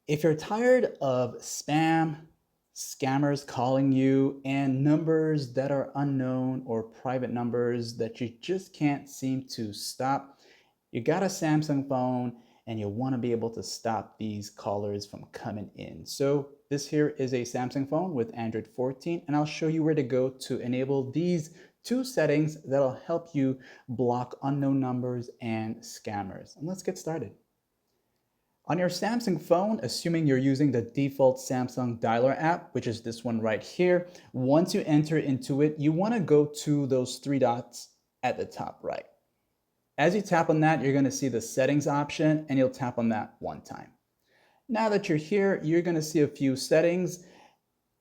If you're tired of spam, scammers calling you, and numbers that are unknown or private numbers that you just can't seem to stop, you got a Samsung phone and you want to be able to stop these callers from coming in. So this here is a Samsung phone with Android 14, and I'll show you where to go to enable these two settings that'll help you block unknown numbers and scammers. And let's get started. On your Samsung phone, assuming you're using the default Samsung Dialer app, which is this one right here, once you enter into it, you want to go to those three dots at the top right. As you tap on that, you're going to see the settings option, and you'll tap on that one time. Now that you're here, you're going to see a few settings.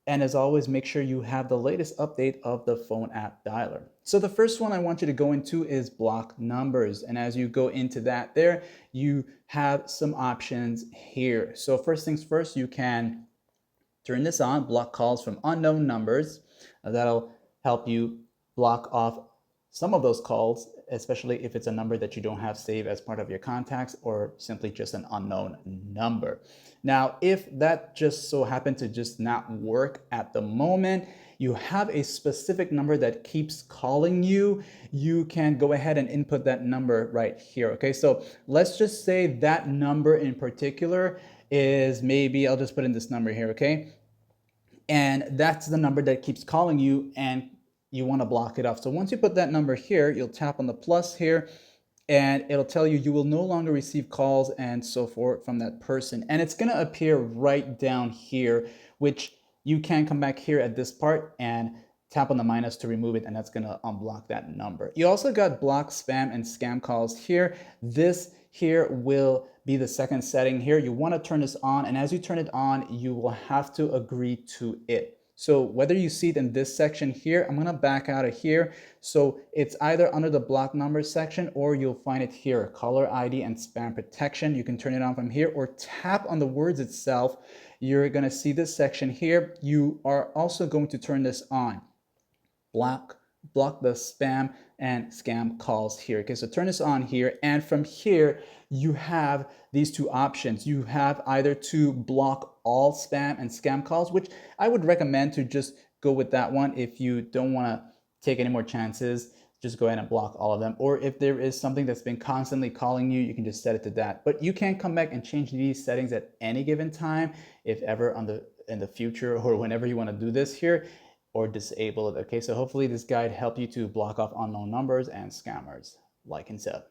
And as always, make sure you have the latest update of the phone app dialer. So the first one I want you to go into is block numbers. And as you go into that there, you have some options here. So first things first, you can turn this on, block calls from unknown numbers. That'll help you block off some of those calls, especially if it's a number that you don't have saved as part of your contacts or simply just an unknown number. Now, if that just so happened to just not work at the moment, you have a specific number that keeps calling you, you can go ahead and input that number right here. Okay, so let's just say that number in particular is maybe, I'll just put in this number here, okay? And that's the number that keeps calling you and you want to block it off. So once you put that number here, you'll tap on the plus here and it'll tell you you will no longer receive calls and so forth from that person. And it's going to appear right down here, which you can come back here at this part and tap on the minus to remove it, and that's going to unblock that number. You also got block spam and scam calls here. This here will be the second setting here. You want to turn this on, and as you turn it on, you will have to agree to it. So whether you see it in this section here, I'm going to back out of here. So it's either under the block numbers section or you'll find it here, caller ID and spam protection. You can turn it on from here or tap on the words itself. You're going to see this section here. You are also going to turn this on. Block the spam and scam calls here. Okay, so turn this on here, and from here you have these two options. You have either to block all spam and scam calls, which I would recommend to just go with that one. If you don't want to take any more chances, just go ahead and block all of them. Or if there is something that's been constantly calling you, you can just set it to that. But you can come back and change these settings at any given time, if ever in the future or whenever you want to do this here, or disable it. Okay, so hopefully this guide helped you to block off unknown numbers and scammers. Like and sub.